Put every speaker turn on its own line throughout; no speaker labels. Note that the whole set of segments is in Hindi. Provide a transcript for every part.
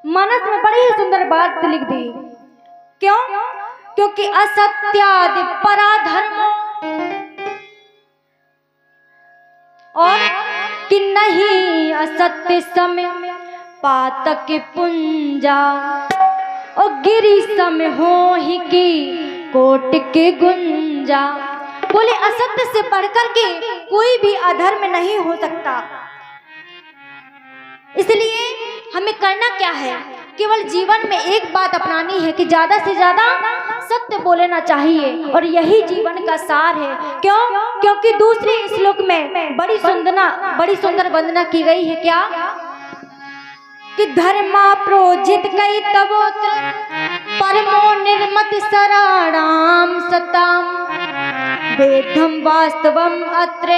मानस में बड़ी ही सुंदर बात लिख दी। क्यों? क्योंकि असत्यादि पराधर्मो और कि नहीं असत्य समय पातक पुंजा और गिरी समय हो ही की कोट के गुंजा। बोले असत्य से बढ़कर के कोई भी अधर्म नहीं हो सकता। इसलिए हमें करना क्या है, केवल जीवन में एक बात अपनानी है कि ज्यादा से ज्यादा सत्य बोलना चाहिए और यही जीवन का सार है। क्यों? क्योंकि दूसरे श्लोक में बड़ी सुंदर वंदना की गई है। क्या? कि धर्मा प्रोजित कई तवोत्र परमो निर्मत शरणाम सताम वेदम वास्तवम अत्र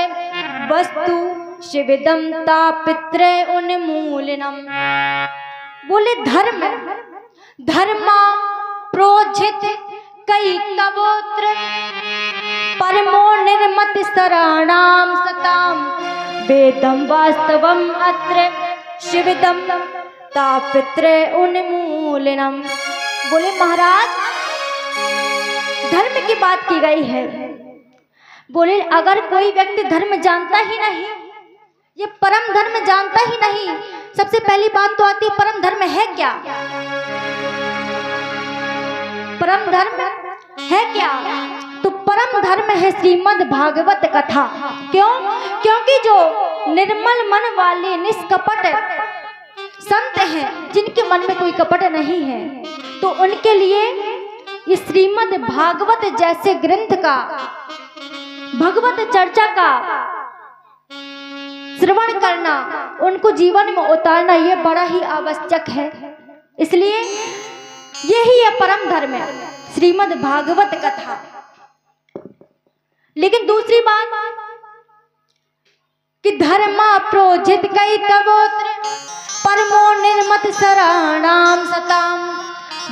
वस्तु शिविदम तापित्रे उन्मूलनम। बोले धर्मा प्रोजित कई तवोत्र परमो निर्मत शरणाम सताम वेदम वास्तवम अत्र शिविदम तापित्रे उन्मूलनम। बोले महाराज धर्म की बात की गई है। बोले अगर कोई व्यक्ति धर्म जानता ही नहीं, ये परम धर्म जानता ही नहीं, सबसे पहली बात तो आती है परम धर्म है क्या? परम धर्म है क्या? तो परम धर्म है श्रीमद् भागवत कथा। क्यों? क्योंकि जो निर्मल मन वाले निष्कपट संत हैं, जिनके मन में कोई कपट नहीं है, तो उनके लिए इस श्रीमद् भागवत जैसे ग्रंथ का, भगवत चर्चा का श्रवण करना, उनको जीवन में उतारना, ये बड़ा ही आवश्यक है। इसलिए यही है परम धर्म, श्रीमद् भागवत कथा। लेकिन दूसरी बात कि धर्मा प्रोजित कई तवोत्र परमो निर्मत शरणाम सताम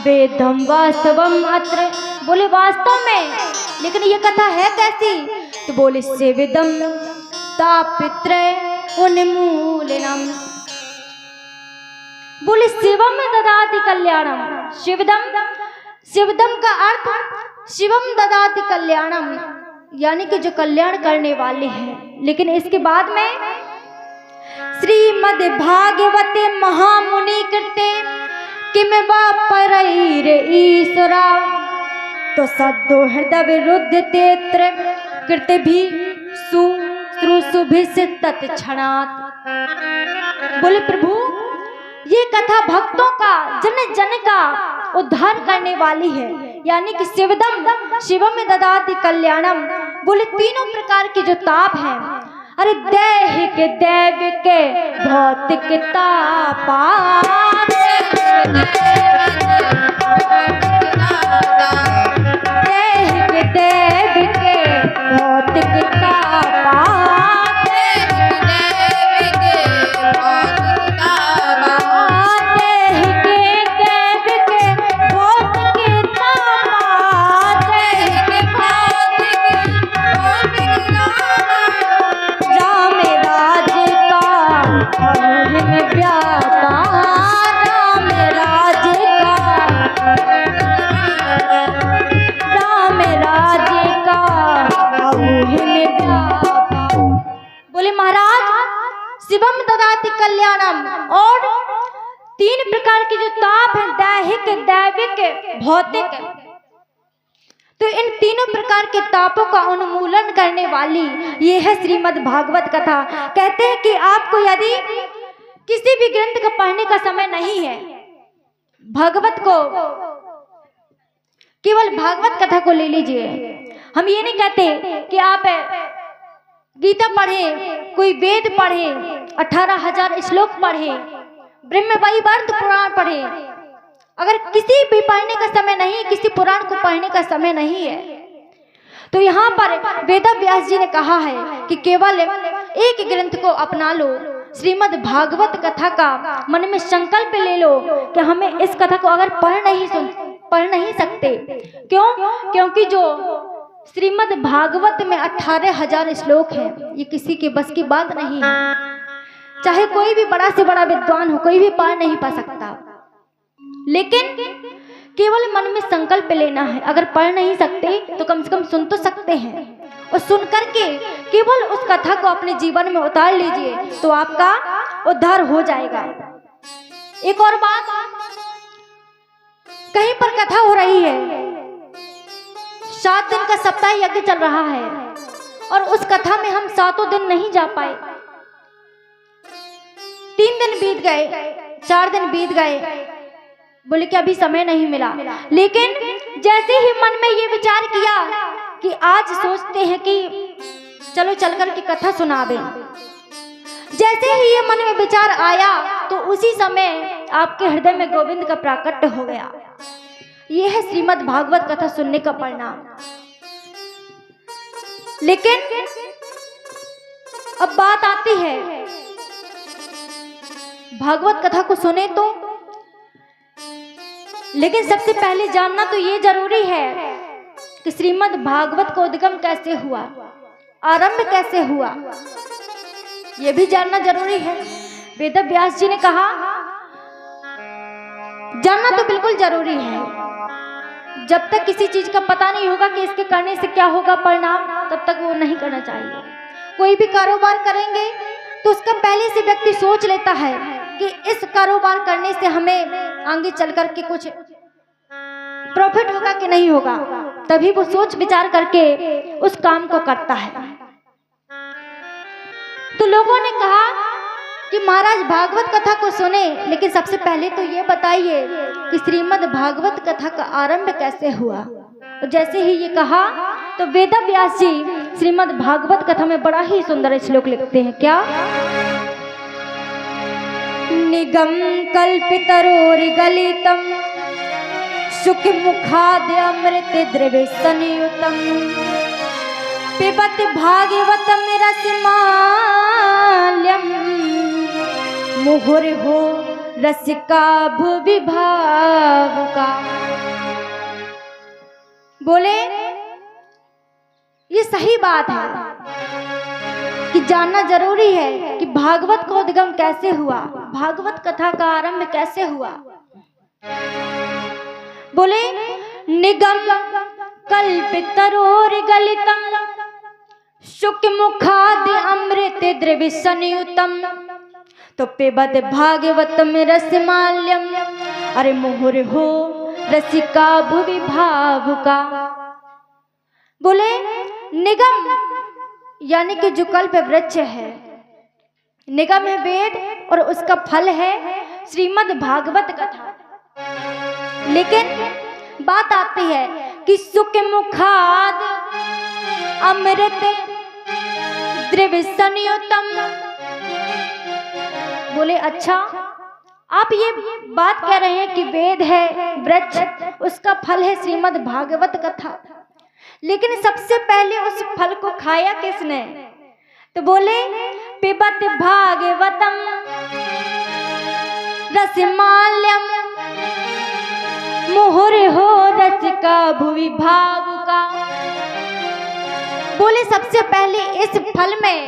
वेदम वास्तवम अत्र। बोले वास्तव में, लेकिन ये कथा है कैसी? तो बोले शिविदम तापित्रे उन्मूलनम। बोले शिवम ददाति कल्याणम। शिवदम का अर्थ शिवम ददाति कल्याणम, यानी कि जो कल्याण करने वाले हैं। लेकिन इसके बाद में श्रीमद् भागवते महामुनि कृते किम वा परैर ईश्वरा तो सद्दो हृदय विरुद्ध तेत्र कृते भी तत्क्षणात्। बोले प्रभु ये कथा भक्तों का जन जन का उद्धार करने वाली है, यानी कि शिवम ददाति कल्याणम। बोले तीनों प्रकार के जो ताप हैं, अरे दैहिक दैविक भौतिक तापा, दैहिक दैविक भौतिक तापा, शिवम ददाति कल्याणम। और तीन प्रकार के जो ताप हैं, दैहिक दैविक भौतिक, तो इन तीनों प्रकार के तापों का उन्मूलन करने वाली ये है श्रीमद् भागवत कथा। कहते हैं कि आपको यदि किसी भी ग्रंथ को पढ़ने का समय नहीं है, भागवत को, केवल भागवत कथा को ले लीजिए। हम ये नहीं कहते कि आप गीता पढ़े, कोई वेद पढ़े, 18,000 श्लोक पढ़े, ब्रह्मवैवर्त पुराण पढ़े। अगर किसी भी पढ़ने का समय नहीं, किसी पुराण को पढ़ने का समय नहीं है, तो यहाँ पर वेदव्यास जी ने कहा है कि केवल एक ग्रंथ को अपना लो, श्रीमद् भागवत कथा का मन में संकल्प ले लो कि हमें इस कथा को अगर पढ़ नहीं सकते। क्यों? क्योंकि जो श्रीमद् भागवत में 18,000 श्लोक है, ये किसी के बस की बात नहीं है। चाहे कोई भी बड़ा से बड़ा विद्वान हो, कोई भी पढ़ नहीं पा सकता। लेकिन केवल मन में संकल्प लेना है। अगर पढ़ नहीं सकते तो कम से कम सुन तो सकते हैं, और सुन करके केवल उस कथा को अपने जीवन में उतार लीजिए तो आपका उद्धार हो जाएगा। एक और बात, कहीं पर कथा हो रही है, 7 दिन का सप्ताह यज्ञ चल रहा है और उस कथा में हम 7 दिन नहीं जा पाए। 3 दिन बीत गए, 4 दिन बीत गए, बोले कि अभी समय नहीं मिला। लेकिन जैसे ही मन में ये विचार किया कि आज सोचते हैं कि चलो चलकर के कथा सुनावे, जैसे ही ये मन में विचार आया तो उसी समय आपके हृदय में गोविंद का प्राकट्य हो गया। ये है श्रीमद् भागवत कथा सुनने का परिणाम। लेकिन अब बात आती है, भागवत कथा को सुने तो, लेकिन सबसे पहले जानना तो ये जरूरी है कि श्रीमद् भागवत का उद्गम कैसे हुआ, आरंभ कैसे हुआ, ये भी जानना जरूरी है। वेद व्यास जी ने कहा जानना तो बिल्कुल जरूरी है। जब तक किसी चीज का पता नहीं होगा कि इसके करने से क्या होगा परिणाम, तब तक वो नहीं करना चाहिए। कोई भी कारोबार करेंगे तो उसका पहले से व्यक्ति सोच लेता है कि इस कारोबार करने से हमें आगे चलकर के कुछ प्रॉफिट होगा कि नहीं होगा, तभी वो सोच विचार करके उस काम को करता है। तो लोगों ने कहा कि महाराज भागवत कथा को सुने, लेकिन सबसे पहले तो ये बताइए कि श्रीमद् भागवत कथा का आरंभ कैसे हुआ। और जैसे ही ये कहा तो वेद व्यास जी श्रीमद् भागवत कथा में बड़ा ही सुंदर श्लोक लिखते हैं। क्या? निगम कल्पितरोर्गलितं शुक मुखाद्य अमृत द्रव्य संयुतं पिबत भागवतं रसमाल्यं मुहुर्हो रसिका भुवि भावुका। बोले ये सही बात है कि जानना जरूरी है कि भागवत का उद्गम कैसे हुआ, भागवत कथा का आरंभ कैसे हुआ। बोले निगम कल्पितरोर्गलितं शुक मुखाद्य अमृत द्रव्य संयुतं तो पिबत भागवतम रसमाल्यम अरे मुहुर्हो रसिका भुवि भावुका। बोले निगम यानी कि जो कल्प वृक्ष है, निगम है वेद और उसका फल है श्रीमद् भागवत कथा। लेकिन बात आती है कि सुख मुखाद अमृत द्रव्य संयुतम। बोले अच्छा, आप ये बात कह रहे हैं कि वेद है वृक्ष, उसका फल है श्रीमद् भागवत कथा, लेकिन सबसे पहले उस फल को खाया किसने? तो बोले पिबत भागवतम रसमाल्यम मुहुर्हो रसिका भुवि भावुका। बोले सबसे पहले इस फल में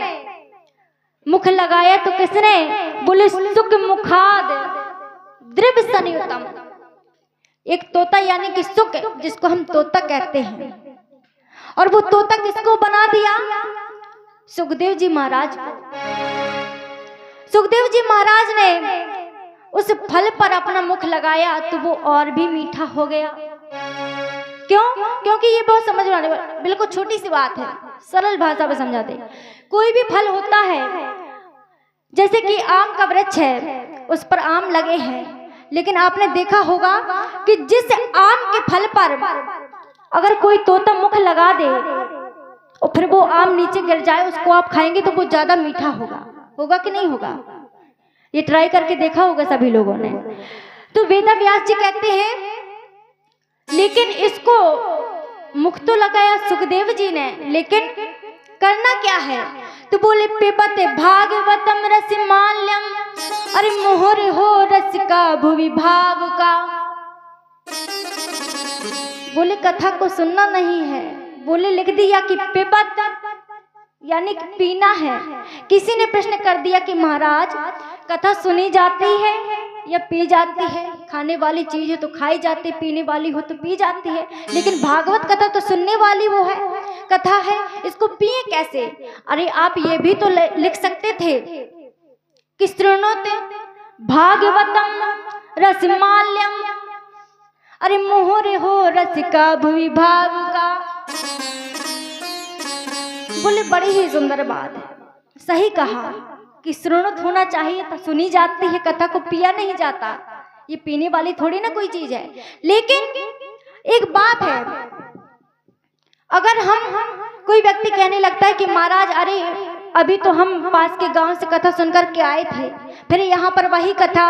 मुख लगाया तो किसने? बोले सुख मुखाद द्रव्य संयुतम। एक तोता यानी कि सुख, जिसको हम तोता कहते हैं, और वो तोता किसको बना दिया? सुखदेव जी महाराज को। सुखदेव जी महाराज ने उस फल पर अपना मुख लगाया तो वो और भी मीठा हो गया। क्यों? क्योंकि ये बहुत समझ में आने वाली बिल्कुल छोटी सी बात है, सरल भाषा में समझाते। कोई भी फल होता है, जैसे कि आम का वृक्ष है, उस पर आम लगे हैं, लेकिन आपने देखा होगा कि जिस आम के फल पर अगर कोई तोता मुख लगा दे और फिर वो आम नीचे गिर जाए, उसको आप खाएंगे तो वो ज्यादा मीठा होगा। होगा कि नहीं होगा? ये ट्राई करके देखा होगा सभी लोगों ने। तो वेद व्यास जी कहते हैं लेकिन इसको मुख तो लगाया सुखदेव जी ने, लेकिन करना क्या है? तो बोले पिबत भागवतम रसमाल्यम अरे मुहुर्हो रसिका भुवि भावुका। बोले कथा को सुनना नहीं है, बोले लिख दिया कि पिबत यानी कि पीना है। किसी ने प्रश्न कर दिया कि महाराज कथा सुनी जाती है या पी जाती है, खाने वाली चीज है तो खाई जाती है, पीने वाली हो तो पी जाती है, लेकिन भागवत कथा तो सुनने वाली वो है, कथा है, इसको पिए कैसे? अरे आप ये भी तो लिख सकते थे कि शृणोते भागवतम रसमाल्यम, अरे मुहुर हो रसिका भुवि भावुका। बोले बड़ी ही सुंदर बात है, सही कहा कि श्रवणत होना चाहिए तो सुनी जाती है, कथा को पिया नहीं जाता, ये पीने वाली थोड़ी ना कोई चीज है। लेकिन एक बात है, अगर हम कोई व्यक्ति कहने लगता है कि महाराज अरे अभी तो हम पास के गांव से कथा सुनकर के आए थे, फिर यहाँ पर वही कथा,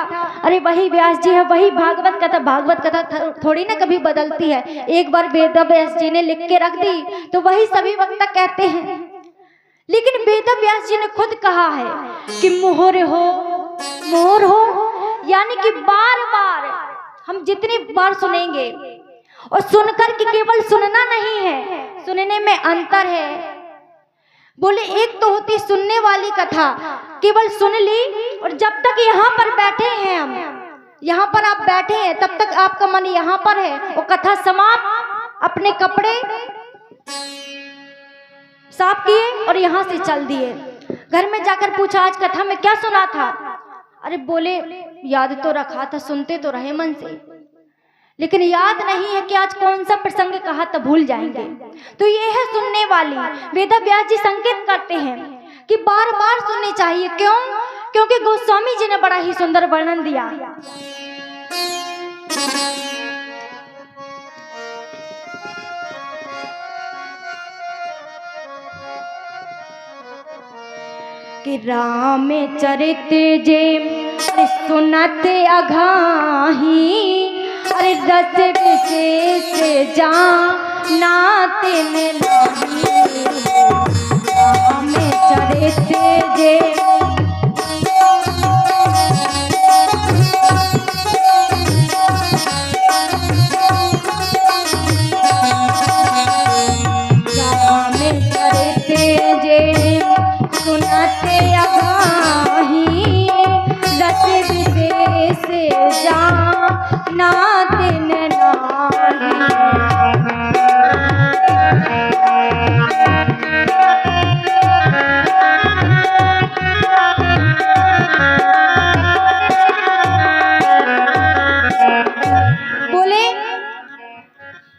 अरे वही व्यास जी है, वही भागवत कथा थोड़ी ना कभी बदलती है, एक बार वेद व्यास जी ने लिख के रख दी तो वही सभी वक्ता कहते हैं। लेकिन वेद व्यास जी ने खुद कहा है कि मोहर हो, यानी कि बार बार हम जितनी बार सुनेंगे, और सुनकर के केवल सुनना नहीं है, सुनने में अंतर है। बोले एक तो होती सुनने वाली कथा, केवल सुन ली, और जब तक यहाँ पर बैठे हैं हम, यहाँ पर आप बैठे हैं तब तक आपका मन यहाँ पर है, और कथा समाप्त, अपने कपड़े साफ किए और यहाँ से चल दिए। घर में जाकर पूछा आज कथा में क्या सुना था? अरे बोले याद तो रखा था, सुनते तो रहे मन से, लेकिन याद नहीं है कि आज कौन सा प्रसंग कहा तो भूल जाएंगे। तो ये है सुनने वाली। वेद व्यास जी संकेत करते हैं कि बार बार सुननी चाहिए। क्यों? क्योंकि गोस्वामी जी ने बड़ा ही सुंदर वर्णन दिया कि राम चरित जे सुनत अघाही, अरे रस विशेष जानत नहीं। राम चरित जे सुनत अघाही, रस विशेष जानत नहीं।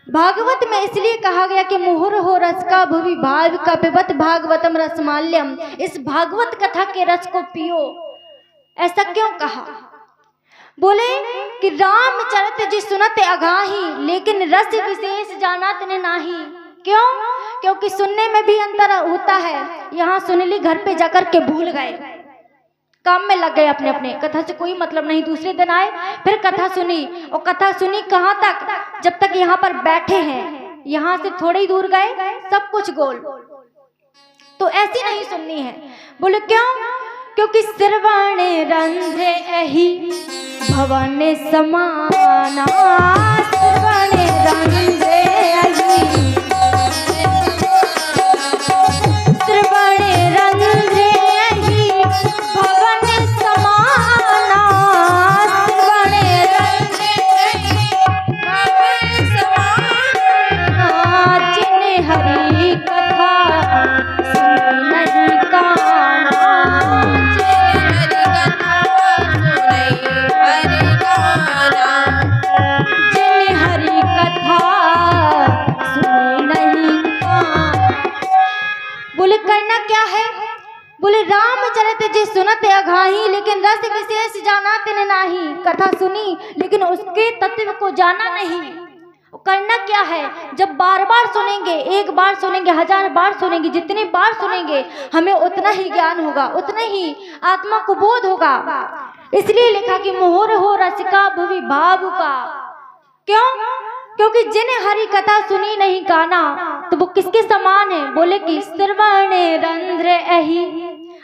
भागवत में इसलिए कहा गया कि मुहुर हो रस का भुवि भाव का पिबत भागवतम रसमाल्यम, इस भागवत कथा के रस को पियो। ऐसा क्यों कहा? बोले कि रामचरित जी सुनत अघाही, लेकिन रस विशेष जानत ने नाही। क्यों? क्योंकि सुनने में भी अंतर होता है। यहाँ सुन ली, घर पे जाकर के भूल गए, काम में लग गए अपने अपने, कथा से कोई मतलब नहीं। दूसरे दिन आए फिर कथा सुनी, और कथा सुनी कहाँ तक? जब तक यहाँ पर बैठे हैं, यहाँ से थोड़ी ही दूर गए सब कुछ गोल। तो ऐसी नहीं सुननी है। बोले क्यों? क्योंकि श्रवण रंध्र एहि भवन समाना, श्रवण रंध्र एहि, श्रवण रंध्र एहि भवन समाना, श्रवण रंध्र एहि भवन समाना, जिन हरि कथा सुन नहीं काना, जिन हरि कथा सुने नहीं काना। बोले करना क्या है? बोले रामचरित जी सुनत अघाही, लेकिन रस विशेष जानत नहीं। कथा सुनी लेकिन उसके तत्व को जाना नहीं। करना क्या है? जब बार बार सुनेंगे, एक बार सुनेंगे, 1000 बार सुनेंगे, जितनी बार सुनेंगे हमें उतना ही ज्ञान होगा, उतना ही आत्मा को बोध होगा। इसलिए लिखा कि मोहर हो रसिका भुवि भावुका। क्यों? क्योंकि जिन हरि कथा सुनी नहीं काना, तो वो किसके समान है? बोले कि श्रवण रंध्र एहि,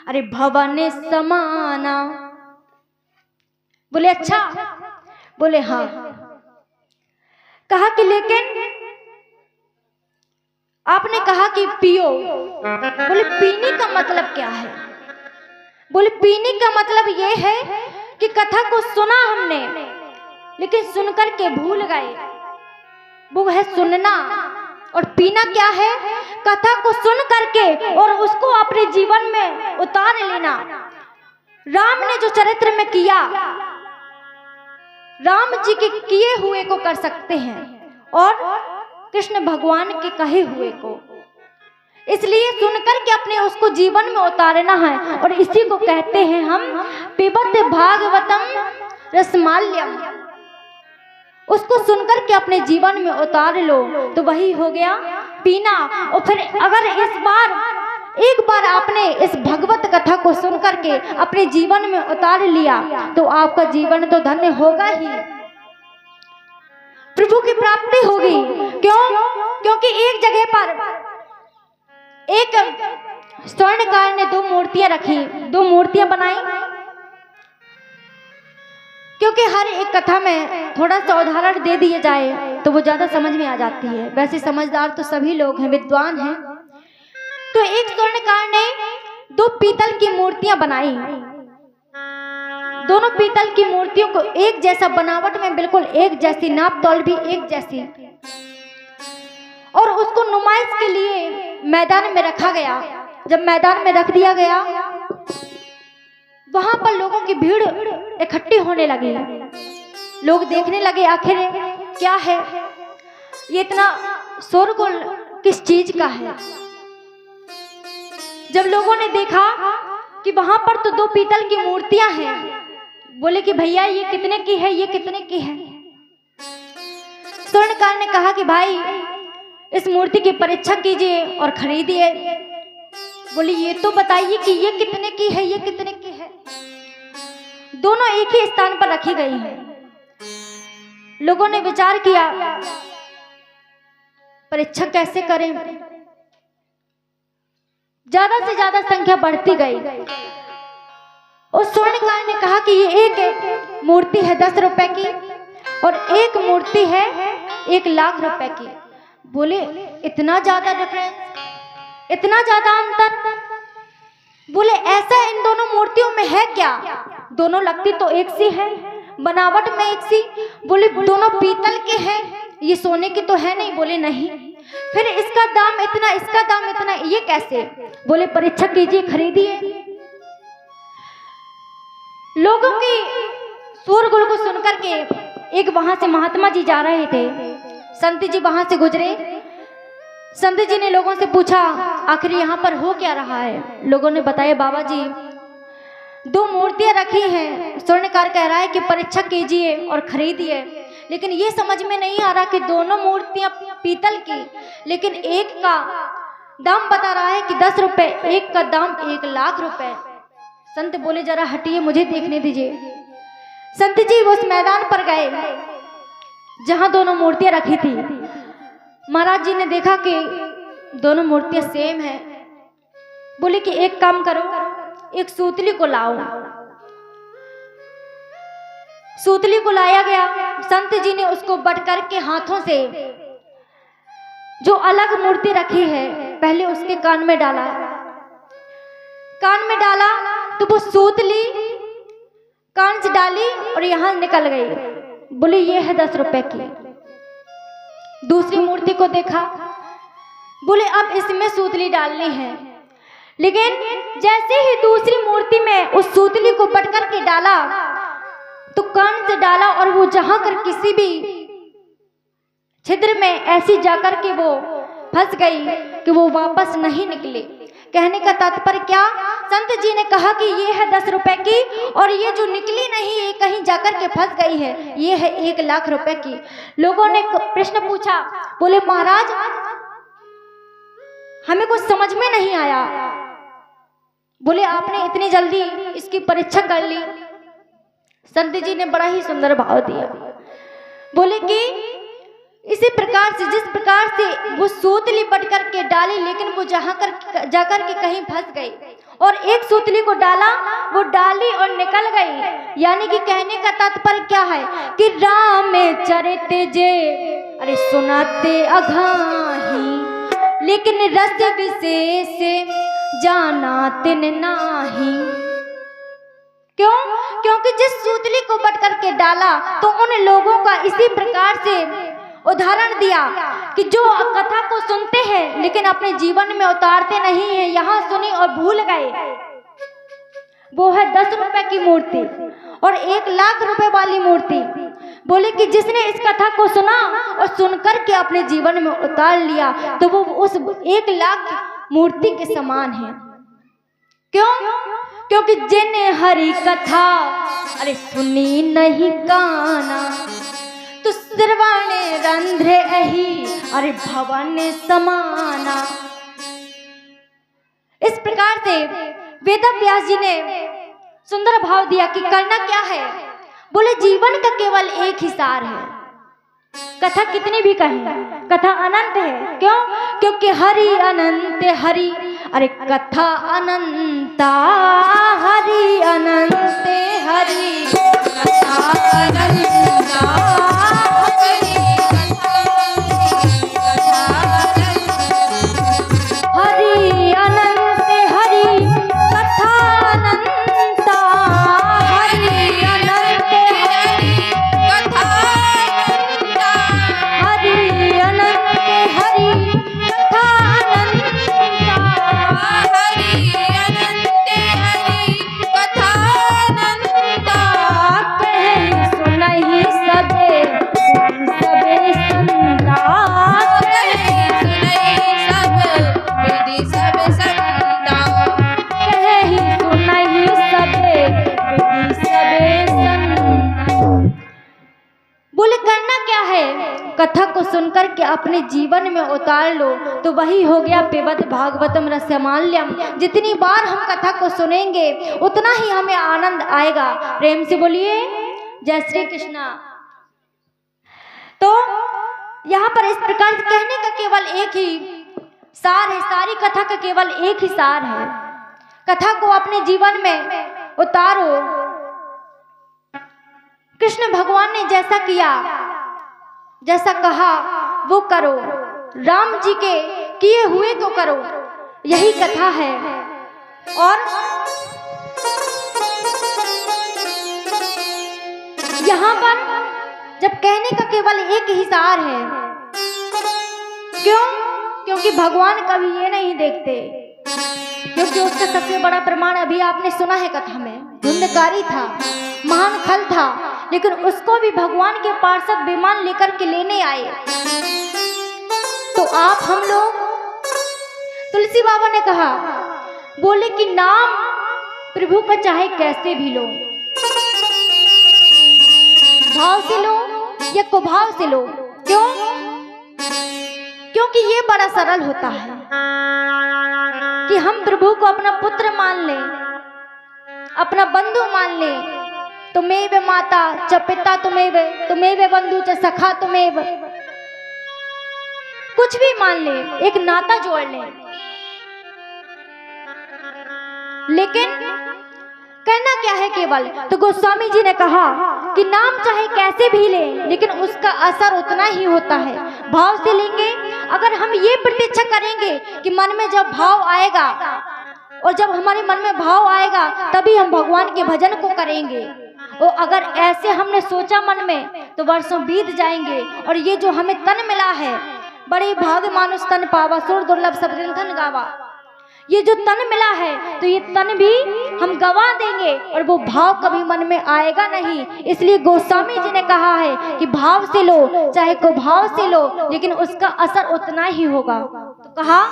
अरे भवन समाना। बोले अच्छा? बोले हाँ। कहा कि लेकिन आपने कहा कि पियो। बोले पीने का मतलब क्या है? बोले पीने का मतलब ये है कि कथा को सुना हमने लेकिन सुनकर के भूल गए। वो है सुनना, और पीना क्या है? कथा को सुन करके और उसको अपने जीवन में उतार लेना। राम ने जो चरित्र में किया, राम जी के किए हुए को कर सकते हैं और कृष्ण भगवान के कहे हुए को, इसलिए सुनकर के अपने उसको जीवन में उतारना है। और इसी को कहते हैं हम पिबत भागवतम रसमाल्यम। उसको सुनकर के अपने जीवन में उतार लो तो वही हो गया पीना। और फिर अगर एक बार आपने इस भगवत कथा को सुनकर के अपने जीवन में उतार लिया तो आपका जीवन तो धन्य होगा ही, प्रभु की प्राप्ति होगी। क्यों? क्योंकि एक जगह पर एक स्वर्णकार ने 2 मूर्तियां रखी, 2 मूर्तियां बनाई। क्योंकि हर एक कथा में थोड़ा सा उदाहरण दे दिया जाए तो वो ज्यादा समझ में आ जाती है। वैसे समझदार तो सभी लोग हैं, विद्वान हैं। तो एक स्वर्णकार ने 2 पीतल की मूर्तियां बनाई। दोनों पीतल की मूर्तियों को एक जैसा बनावट में, बिल्कुल एक जैसी, नाप तौल भी एक जैसी, और उसको नुमाइश के लिए मैदान में रखा गया। जब मैदान में रख दिया गया, वहां पर लोगों की भीड़ इकट्ठी होने लगी। लोग देखने लगे आखिर क्या है ये, इतना शोरगुल किस चीज का है। जब लोगों ने देखा कि वहां पर तो 2 पीतल की मूर्तियां हैं, बोले कि भैया ये कितने की है, ये कितने की है। स्वर्णकार ने कहा कि भाई इस मूर्ति की परीक्षा कीजिए और खरीदिए। बोले ये तो बताइए कि ये कितने की है, ये कितने की है। दोनों एक ही स्थान पर रखी गई हैं। लोगों ने विचार किया परीक्षा कैसे करें। ज्यादा से ज्यादा संख्या बढ़ती गई। उस स्वर्णकार ने कहा कि ये एक मूर्ति है 10 रुपए की और एक मूर्ति है 1 लाख रुपए की। बोले इतना ज्यादा डिफरेंस, इतना ज्यादा अंतर। बोले ऐसा इन दोनों मूर्तियों में है क्या? दोनों लगती तो एक सी है, बनावट में एक सी। बोले दोनों पीतल के हैं, ये सोने की तो है नहीं। बोले नहीं। फिर इसका दाम इतना, इसका दाम इतना, ये कैसे? बोले परीक्षा कीजिए, खरीदिए। लोगों की शोरगुल को सुनकर के एक वहां से महात्मा जी जा रहे थे। संत जी वहां से गुजरे। संत जी ने लोगों से पूछा आखिर यहाँ पर हो क्या रहा है। लोगों ने बताया बाबा जी 2 मूर्तियां रखी हैं। स्वर्णकार कह रहा है कि परीक्षा कीजिए और खरीदिए, लेकिन ये समझ में नहीं आ रहा कि दोनों मूर्तियां पीतल की, लेकिन एक का दाम बता रहा है कि 10 रुपए, एक का दाम 1 लाख रुपए। संत बोले जरा हटिए, मुझे देखने दीजिए। संत जी उस मैदान पर गए जहां दोनों मूर्तियां रखी थी। महाराज जी ने देखा कि दोनों मूर्तियां सेम है। बोले कि एक काम करो, एक सूतली को लाओ। सूतली को लाया गया। संत जी ने उसको बट करके हाथों से जो अलग मूर्ति रखी है पहले उसके कान में डाला। कान में डाला तो वो सूतली कान से डाली और यहां निकल गई। बोले ये है 10 रुपए की। दूसरी मूर्ति को देखा, बोले अब इसमें सूतली डालनी है। लेकिन जैसे ही दूसरी मूर्ति में उस सूतली को पट करके डाला तो कान से डाला और वो जहां कर किसी भी छिद्र में ऐसी जाकर के वो फंस गई कि वो वापस नहीं निकली। कहने का तात्पर्य क्या? संत जी ने कहा कि ये है 10 रुपए की और ये जो निकली नहीं, ये कहीं जाकर के फंस गई है, ये है 1 लाख रुपए की। लोगों ने प्रश्न पूछा। बोले महाराज हमें कुछ समझ में नहीं आया। बोले आपने इतनी जल्दी इसकी परीक्षा कर ली। संत जी ने बड़ा ही सुंदर भाव दिया। बोले कि इसी प्रकार से, जिस प्रकार से वो सूतली पट करके डाली लेकिन वो जाकर के कहीं फंस गई, और एक सूतली को डाला, वो डाली और निकल गई। यानी कि कहने का तात्पर्य क्या है कि राम चरित जे अरे सुनाते अघाही, लेकिन रस विशेष जाना तिन नाही। क्यों? क्योंकि जिस सूतली को बट करके डाला तो उन लोगों का इसी प्रकार से उदाहरण दिया कि जो कथा को सुनते हैं लेकिन अपने जीवन में उतारते नहीं है, यहाँ सुनी और भूल गए, वो है 10 रुपए की मूर्ति और 1 लाख रुपए वाली मूर्ति। बोले कि जिसने इस कथा को सुना और सुनकर के अपने जीवन में उतार लिया तो वो उस 1 लाख मूर्ति के समान है। क्यों? क्योंकि जिन्हें हरि कथा अरे सुनी नहीं काना तो श्रवणे रंध्रे अहि अरे भवन समाना। इस प्रकार से वेद व्यास जी ने सुंदर भाव दिया कि करना क्या है। बोले जीवन का केवल एक ही सार है। कथा कितनी भी कहें, कथा अनंत है। क्यों? क्योंकि हरि अनंत हरि अरे कथा अनंता हरि अनंत हरि कथा अनंता हरि अनंत हरि कथा अनंता हरि अनंत हरि कथा अनंता हरि अनंत हरि कथा अनंता हरि अनंत हरि कथा अनंता। कहे सुनहि सबे सबे संता कहे सुनहि सब विधि सब संता कहे सुनहि सबे विधि सबे संता। बोले करना क्या है? कथा को सुनकर के अपने जीवन में उतार लो तो वही हो गया पिबत भागवतम रसमाल्यम। जितनी बार हम कथा को सुनेंगे उतना ही हमें आनंद आएगा। प्रेम से बोलिए जय श्री कृष्णा। तो यहाँ पर इस प्रकार से कहने का केवल एक ही सार है, सारी कथा का केवल एक ही सार है। कथा को अपने जीवन में उतारो। कृष्ण भगवान ने जैसा किया, जैसा कहा वो करो। राम जी के किए हुए को करो, यही कथा है। और यहाँ पर जब कहने का केवल एक ही सार है। क्यों? क्योंकि भगवान कभी ये नहीं देखते, क्योंकि उसका सबसे बड़ा प्रमाण अभी आपने सुना है कथा में। धुंधकारी था, महान खल था, लेकिन उसको भी भगवान के पार्षद विमान लेकर के लेने आए। तो आप हम लोग, तुलसी बाबा ने कहा, बोले कि नाम प्रभु का चाहे कैसे भी लो, भाव से लो या कुभाव से लो। क्यों? क्योंकि ये बड़ा सरल होता है कि हम प्रभु को अपना पुत्र मान लें, अपना बंधु मान लें। तुमेव माता च पिता तुमेव, तुमेव बंधु च सखा तुमेव, कुछ भी मान ले, एक नाता जोड़ ले। लेकिन करना क्या है केवल? तो गोस्वामी जी ने कहा कि नाम चाहे कैसे भी ले, लेकिन उसका असर उतना ही होता है। भाव से लेंगे। अगर हम ये प्रतीक्षा करेंगे कि मन में जब भाव आएगा, और जब हमारे मन में भाव आएगा तभी हम भगवान के भजन को करेंगे, और अगर ऐसे हमने सोचा मन में तो वर्षों बीत जाएंगे। और ये जो हमें तन मिला है, बड़े भाग मानुष तन पावा, सुर दुर्लभ सब धन गावा, ये जो तन मिला है तो ये तन भी हम गवा देंगे और वो भाव कभी मन में आएगा नहीं। इसलिए गोस्वामी जी ने कहा है कि भाव से लो, चाहे को भाव से लो, लेकिन उसका असर उतना ही होगा। तो कहा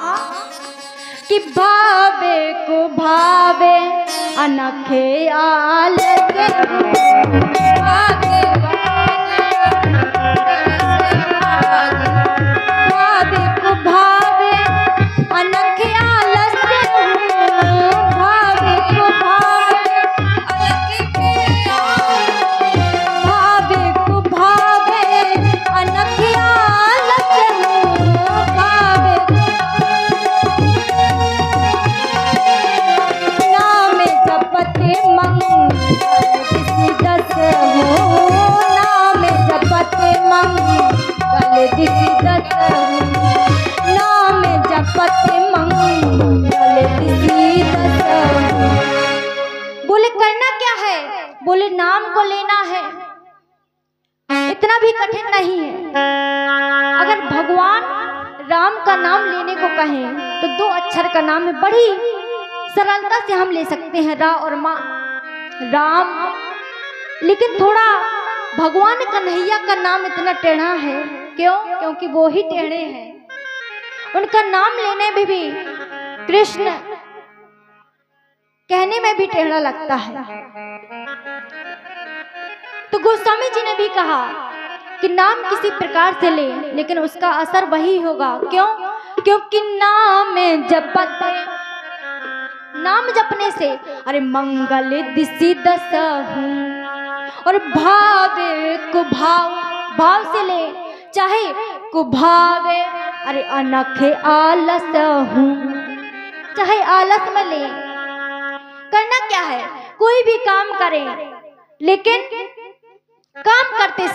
कि भावे को भावे अनखे आलके, भावे को भावे अनखे आलस्य, भावे को भावे भावे को भावे अनखे आलस्य, भावे नाम जपते मंगल किसी दस हो। इतना भी कठिन नहीं है। अगर भगवान राम का नाम लेने को कहें तो 2 अक्षर का नाम है, बड़ी सरलता से हम ले सकते हैं, रा और माँ, राम। लेकिन थोड़ा भगवान कन्हैया का नाम इतना टेढ़ा है, क्यों? क्योंकि वो ही टेढ़े हैं। उनका नाम लेने में भी कृष्ण कहने में भी टेढ़ा लगता है। तो गोस्वामी जी ने भी कहा कि नाम किसी प्रकार से ले, लेकिन उसका असर वही होगा। क्यों? क्योंकि नाम जपने से अरे मंगल दिशि दसहु, और भावे भाव से ले, चाहे कुभावे अरे अनखे आलस हूँ, चाहे आलस में ले। करना क्या है? कोई भी काम करें, लेकिन काम करते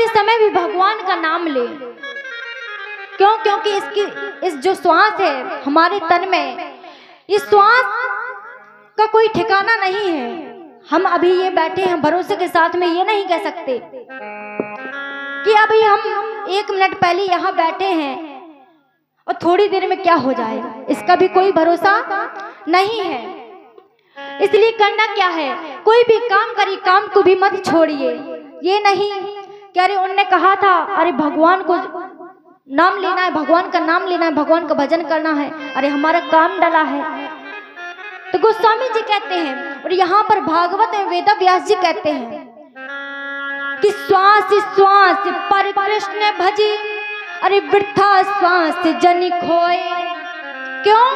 समय भी भगवान का नाम ले। क्यों? क्योंकि इस जो श्वास है हमारे तन में, इस श्वास का कोई ठिकाना नहीं है। हम अभी ये बैठे हैं, भरोसे के साथ में ये नहीं कह सकते कि अभी हम 1 मिनट पहले यहाँ बैठे हैं और थोड़ी देर में क्या हो जाए, इसका भी कोई भरोसा नहीं है। इसलिए करना क्या है? कोई भी काम करिए, काम को भी मत छोड़िए। ये नहीं कि अरे उनने कहा था अरे भगवान को नाम लेना है, भगवान का नाम लेना है, भगवान का भजन करना है, अरे हमारा काम डला है। तो गोस्वामी जी कहते हैं, और यहाँ पर भागवत में वेद व्यास जी कहते हैं कि श्वास श्वास पर कृष्ण भजी, अरे वृथा श्वास जन खोए। क्यों?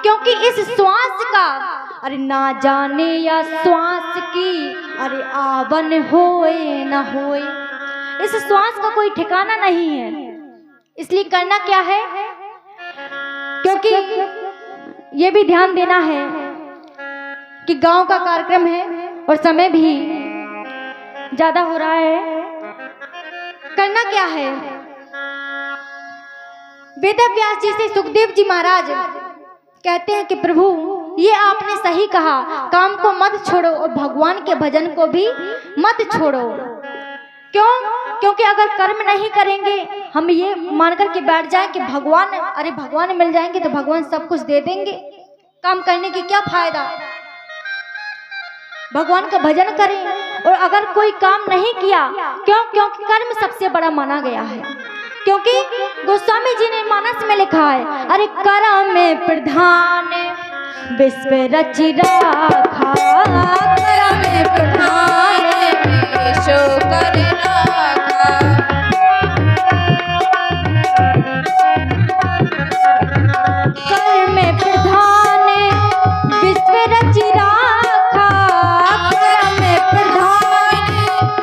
क्योंकि इस श्वास का अरे ना जाने या श्वास की अरे आवन होए न होए, इस श्वास का कोई ठिकाना नहीं है। इसलिए करना क्या है? क्योंकि ये भी ध्यान देना है कि गांव का कार्यक्रम है और समय भी ज्यादा हो रहा है। करना क्या है? वेद व्यास जी से सुखदेव जी महाराज कहते हैं कि प्रभु ये आपने सही कहा, काम को मत छोड़ो और भगवान के भजन को भी मत छोड़ो। क्यों? क्योंकि अगर कर्म नहीं करेंगे, हम ये मानकर के बैठ जाएं कि भगवान मिल जाएंगे तो भगवान सब कुछ दे देंगे, काम करने की क्या फायदा? भगवान का भजन करें। और अगर कोई काम नहीं किया, क्यों? क्योंकि कर्म सबसे बड़ा माना गया है। क्योंकि गोस्वामी जी ने मानस में लिखा है, अरे कर्म में प्रधान विश्व रचि राखा, कर्म में प्रधान विश्व कर राखा। कर्म में प्रधान विश्व रचि राखा, कर्म में प्रधान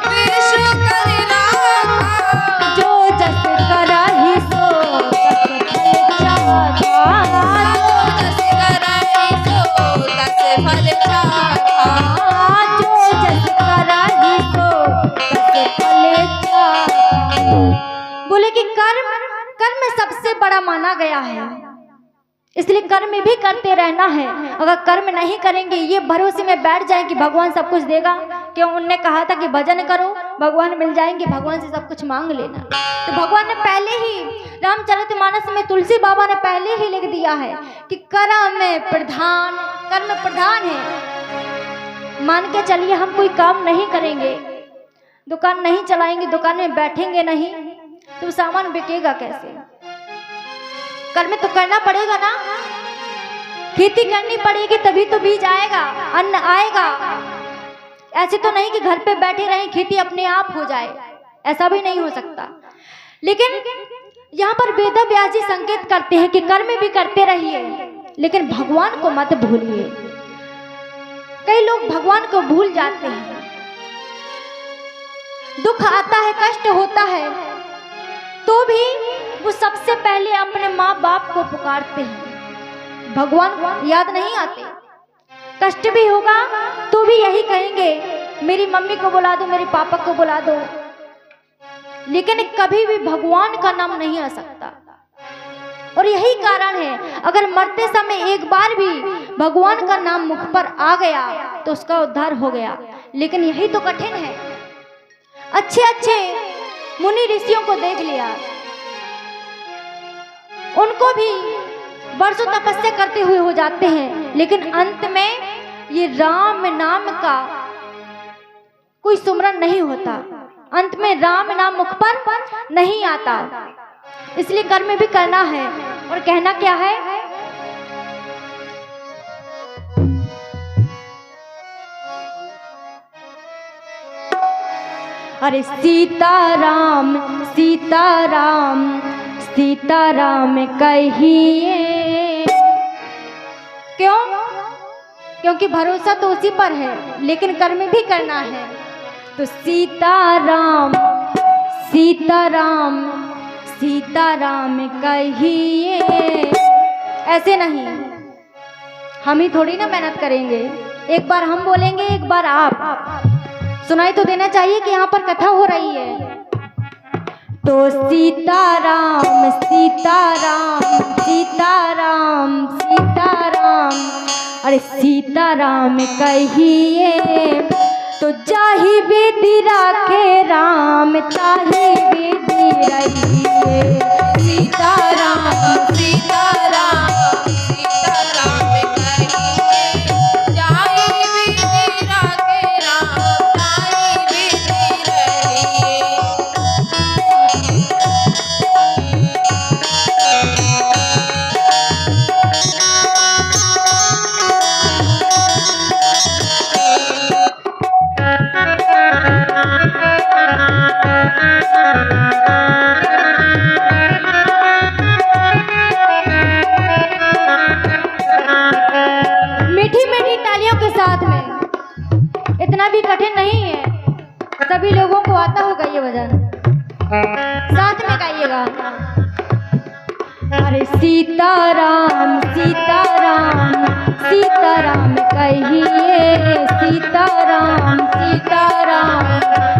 विश्व कर राखा। जो जस करहि सो तस फल चाखा, जो जस करहि सो तस फल चाखा। बोले कि कर्म सबसे बड़ा माना गया है, इसलिए कर्म भी करते रहना है। अगर कर्म नहीं करेंगे, ये भरोसे में बैठ जाए कि भगवान सब कुछ देगा। क्यों? उनने कहा था कि भजन करो, भगवान मिल जाएंगे, भगवान से सब कुछ मांग लेना। तो भगवान ने पहले ही रामचरितमानस में तुलसी बाबा ने पहले ही लिख दिया है कि कर्म प्रधान है। मान के चलिए हम कोई काम नहीं करेंगे, दुकान नहीं चलाएंगे, दुकान में बैठेंगे नहीं, तो सामान बिकेगा कैसे? कर्म तो करना पड़ेगा ना। खेती करनी पड़ेगी तभी तो बीज आएगा, अन्न आएगा। ऐसे तो नहीं कि घर पे बैठे रहें, खेती अपने आप हो जाए, ऐसा भी नहीं हो सकता। लेकिन यहाँ पर वेद व्यास जी संकेत करते हैं कि कर्म भी करते रहिए, लेकिन भगवान को मत भूलिए। कई लोग भगवान को भूल जाते हैं। दुख आता है, कष्ट होता है, तो भी वो सबसे पहले अपने माँ बाप को पुकारते हैं, भगवान याद नहीं आते। कष्ट भी होगा तो भी यही कहेंगे, मेरी मम्मी को बुला दो, मेरे पापा को बुला दो। लेकिन कभी भी भगवान का नाम नहीं आ सकता। और यही कारण है, अगर मरते समय एक बार भी भगवान का नाम मुख पर आ गया तो उसका उद्धार हो गया। लेकिन यही तो कठिन है। अच्छे अच्छे मुनि ऋषियों को देख लिया, उनको भी वर्षों तपस्या करते हुए हो जाते हैं, लेकिन अंत में ये राम नाम का कोई सुमरन नहीं होता, अंत में राम नाम मुख पर नहीं आता। इसलिए कर्म भी करना है। और कहना क्या है? अरे सीताराम सीताराम सीताराम कहिए। क्यों? क्योंकि भरोसा तो उसी पर है, लेकिन कर्म भी करना है। तो सीताराम सीताराम सीताराम कहिए। ऐसे नहीं, हम ही थोड़ी ना मेहनत करेंगे। एक बार हम बोलेंगे, एक बार आप। सुनाई तो देना चाहिए कि यहाँ पर कथा हो रही है। तो सीताराम सीताराम सीताराम सीताराम, अरे सीताराम कहिए। तो जाहि विधि राखे राम, ताहि विधि रहिए। सीताराम सीताराम सीताराम कहिए। जाहि विधि राखे राम, ताहि विधि रहिए। मीठी मीठी तालियों के साथ में, इतना भी कठिन नहीं है, सभी लोगों को आता होगा ये भजन। साथ में गाइएगा। अरे सीताराम सीताराम सीताराम कहिए। सीताराम सीताराम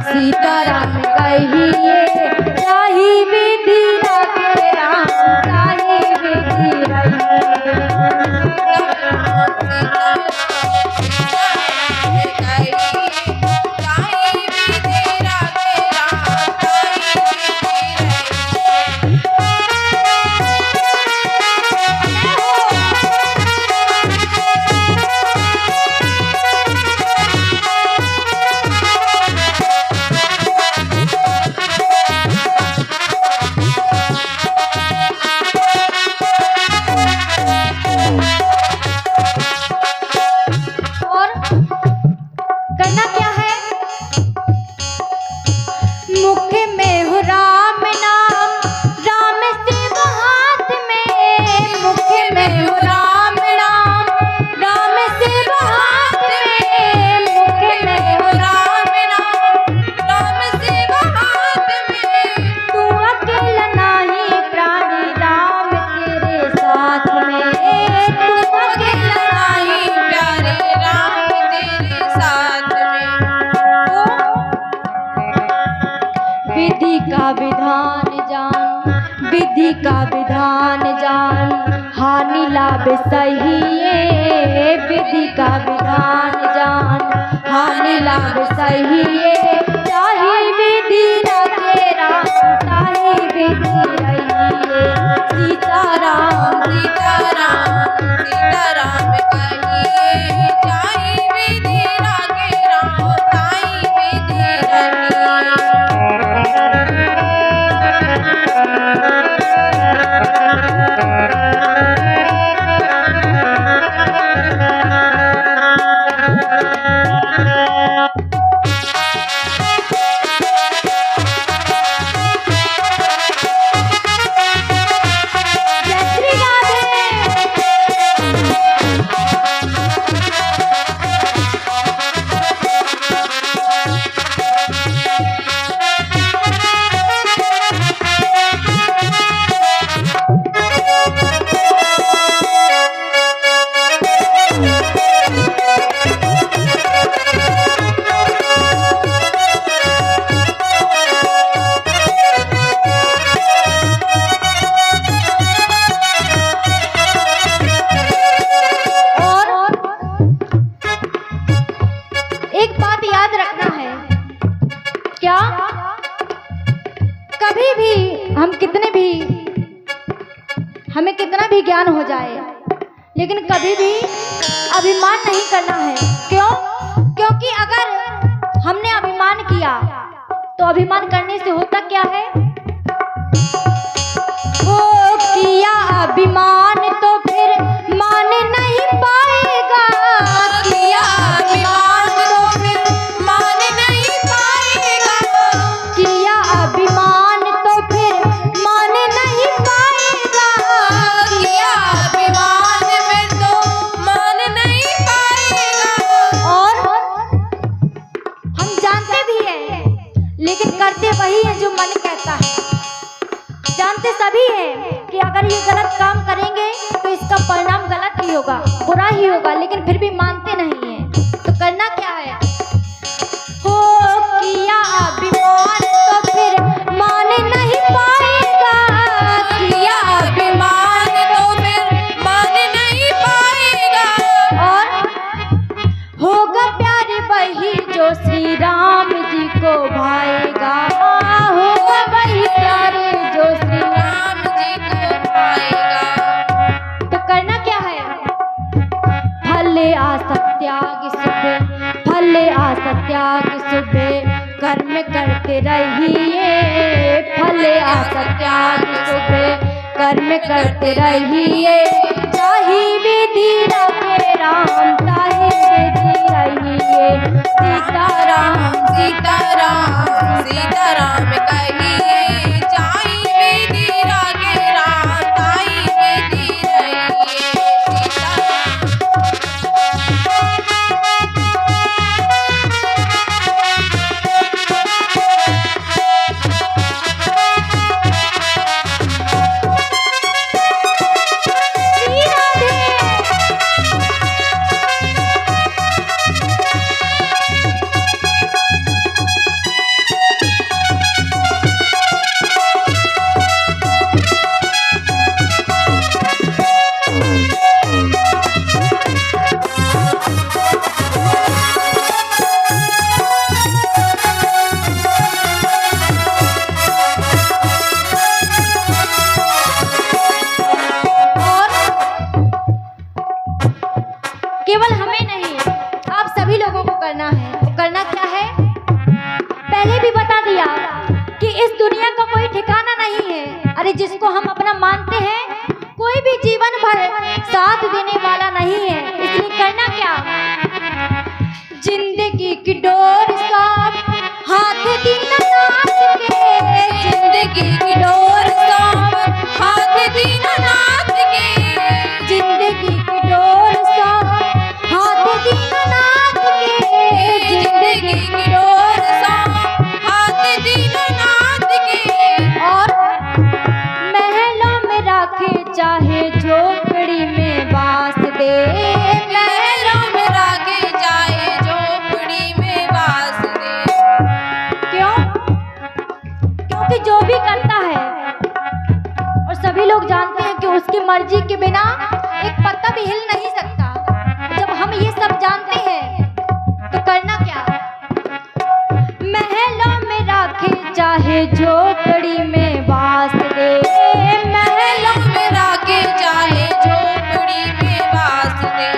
सीताराम कहिए। ताहि विधि राखे राम, ताहि विधि रहिए। करना क्या है? मुख में हो राम नाम, राम शिव हाथ में। मुख में हो राम नाम, राम शिव हाथ में। मुख में हो राम नाम, राम शिव हाथ में। तू अकेला नहीं प्राणी, राम तेरे साथ में। तू अकेला नहीं प्यारे, राम तेरे साथ में। विधि का विधान जान, विधि का विधान जान, हानि लाभ सही है। विधि का विधान जान, हानि लाभ सही है। ताहि विधि राखे राम, ताहि विधि रहिए। सीताराम सीताराम सीताराम कहिए। ताहि विधि राखे राम, ताहि विधि रहिए। जय श्री राम। क्या कभी भी हम हमें कितना भी ज्ञान हो जाए, लेकिन कभी भी अभिमान नहीं करना है। क्यों? क्योंकि अगर हमने अभिमान किया तो अभिमान करने से होता क्या है? वो किया अभिमान तो फिर मान नहीं पाएगा, किया अभिमान तो फिर मान नहीं पाएगा, किया अभिमान तो फिर मान नहीं पाएगा, किया अभिमान में तो मान नहीं पाएगा। और हम जानते भी हैं लेकिन करते वही है जो मन कहता है। जानते सभी हैं कि अगर ये गलत काम करेंगे तो इसका परिणाम गलत ही होगा, बुरा ही होगा, लेकिन फिर भी मानते नहीं हैं। तो करना क्या है? हो किया अभिमान तो फिर मान नहीं पाएगा, किया अभिमान तो फिर मान नहीं पाएगा। और होगा प्यार वही जो श्री राम जी को भाएगा, होगा वही प्यार जो श्री राम जी को भाएगा। तो करना क्या है? भले असत्याग सुबह, भले असत्याग सुबह कर्म करते रहिए, भले असत्याग सुबह कर्म करते रहिए, ताहि विधि रखे राम, ताहि विधि रहिए, सीताराम सीताराम सीताराम कहिए, जाहि विधि रखे राम, ताहि विधि रहिए, सीताराम। केवल हमें नहीं, आप सभी लोगों को करना है। तो करना क्या है? पहले भी बता दिया कि इस दुनिया का कोई ठिकाना नहीं है। अरे जिसको हम अपना मानते हैं कोई भी जीवन भर साथ देने वाला नहीं है। इसलिए करना क्या? जिंदगी की डोर सांप हाथ दीनानाथ के, जिंदगी की डोर सांप हाथ दीनानाथ के, जिंदगी की डोर सांप हाथ दीनानाथ के, जिंदगी की डोर सांप हाथ दीनानाथ के। और महलों में रखे चाहे झोपड़ी में बास दे, महलों में रखे चाहे झोपड़ी में बास दे। क्यों? क्योंकि जो भी करता है और सभी लोग जानते हैं कि उसकी मर्जी के बिना एक पत्ता भी हिल नहीं सकता। जब हम ये सब जानते हैं तो करना क्या? महलों में रखे चाहे झोपड़ी में बास दे, महलों में रखे चाहे झोपड़ी में बास दे।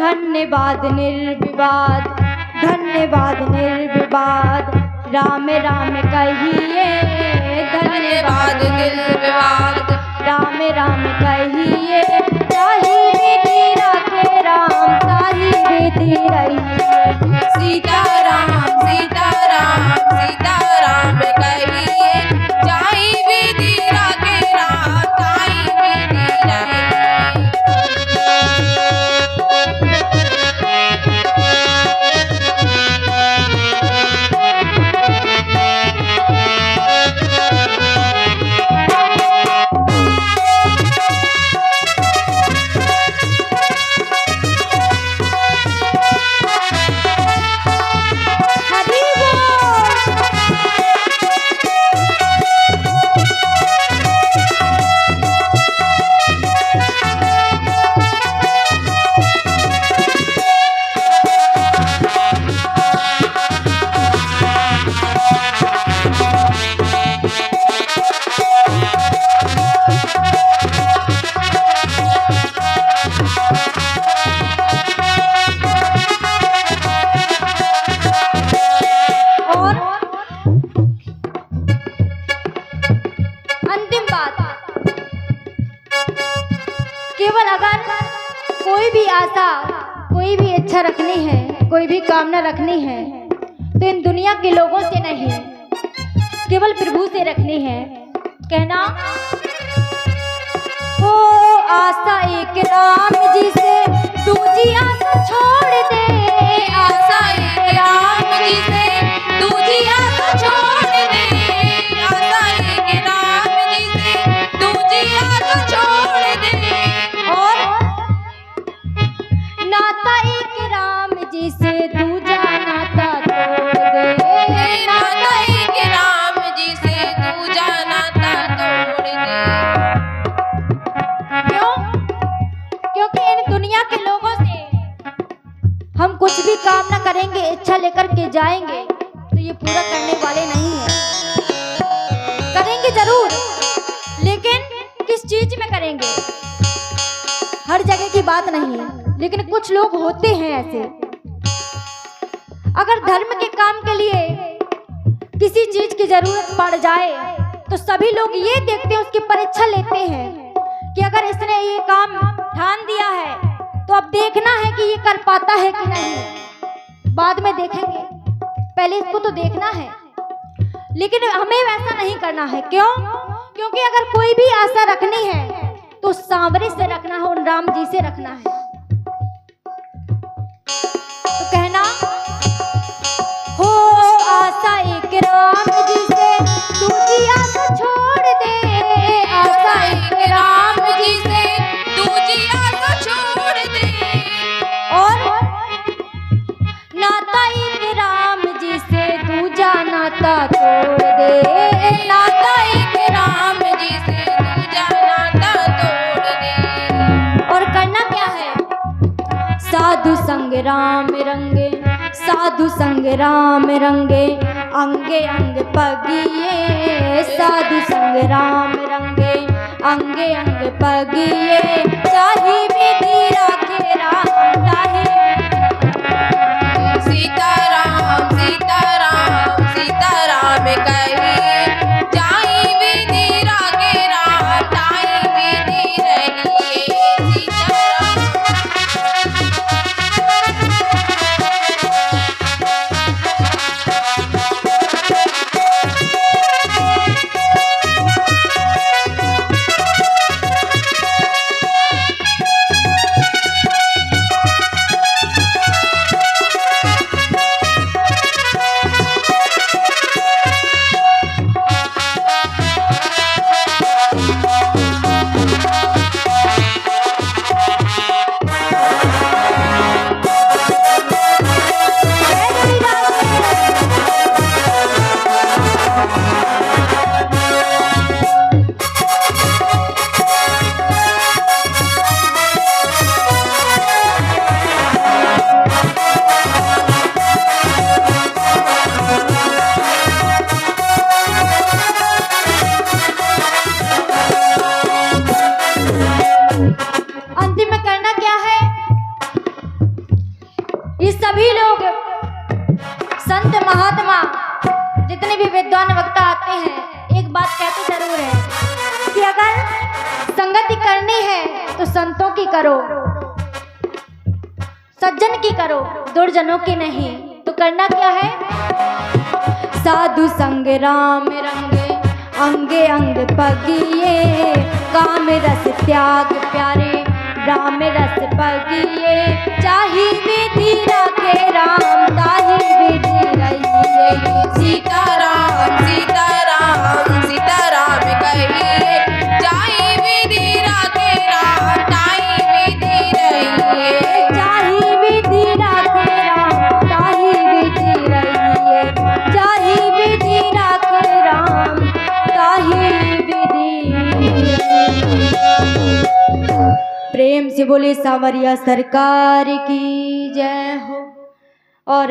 धन्यवाद निर्विवाद, धन्यवाद निर्विवाद, राम राम कहिए, धन्यवाद निर्विवाद, राम राम कहिए, ताहि विधि रखे राम, ताहि विधि रहिए, सीताराम सीताराम सीताराम कहिए, जाहि विधि रखे राम, ताहि विधि रहिए। इच्छा रखनी है, कोई भी कामना रखनी है तो इन दुनिया के लोगों से नहीं, केवल प्रभु से रखनी है। कहना हो आशा एक राम जी से, दूजी आशा छोड़ दे।
आशा एक राम जी से, दूजी आशा छोड़ दे। आशा एक राम जी से, दूजी आशा छोड़ दे।
और नाता एक राम जी से, दूजा नाता तोड़ दे।
नाता एक राम जी से, दूजा नाता तोड़ दे।
क्यों? क्योंकि इन दुनिया के लोगों से हम कुछ भी काम ना करेंगे, इच्छा लेकर के जाएंगे तो ये पूरा करने वाले नहीं है। करेंगे जरूर, लेकिन किस चीज में करेंगे, हर जगह की बात नहीं है, लेकिन कुछ लोग होते हैं ऐसे। अगर धर्म के काम के लिए किसी चीज की जरूरत पड़ जाए तो सभी लोग ये देखते हैं, उसकी परीक्षा लेते हैं कि अगर इसने ये काम ठान दिया है तो अब देखना है कि ये कर पाता है कि नहीं, बाद में देखेंगे, पहले इसको तो देखना है। लेकिन हमें वैसा नहीं करना है। क्यों? क्योंकि अगर कोई भी आशा रखनी है तो सांवरे से रखना है, उन राम जी से रखना है। तो कहना हो आशा एक राम जी से, दूजी आशा छोड़ दे।
आशा एक राम जी से, दूजी आशा छोड़ दे।
और नाता एक राम जी से, दूजा नाता तोड़ दे।
नाता एक राम जी से, दूजा नाता तोड़ दे।
और करना क्या है? साधु संग राम रंगे, साधु संग राम रंगे, अंगे अंग पगिए। साधु संग राम रंगे, अंगे अंग पगिए। चाहे विधि राखे राम, ताहि
सीताराम सीताराम सीताराम कही, जाई विधि रागे राम, ताई विधि रहिए। सीताराम
अंतिम में करना क्या है? ये सभी लोग संत महात्मा जितने भी विद्वान वक्ता आते हैं एक बात कहते जरूर है कि अगर संगति करनी है तो संतों की करो, सज्जन की करो, दुर्जनों की नहीं। तो करना क्या है? साधु संग राम रंगे, अंगे अंग पगिए। काम रस त्याग प्यारे, राम रस पगिए। चाहे विधि राखे राम, ताहि विधि रहिए।
सीताराम सीताराम सीताराम कहिए, जाई विधि राखे राम, ताई विधि रहिए।
चाहे विधि राखे राम, ताहि विधि रहिए। चाहे विधि राखे राम, ताहि विधि रहिए। प्रेम से बोले सांवरिया सरकार की जय हो। और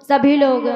सभी लोग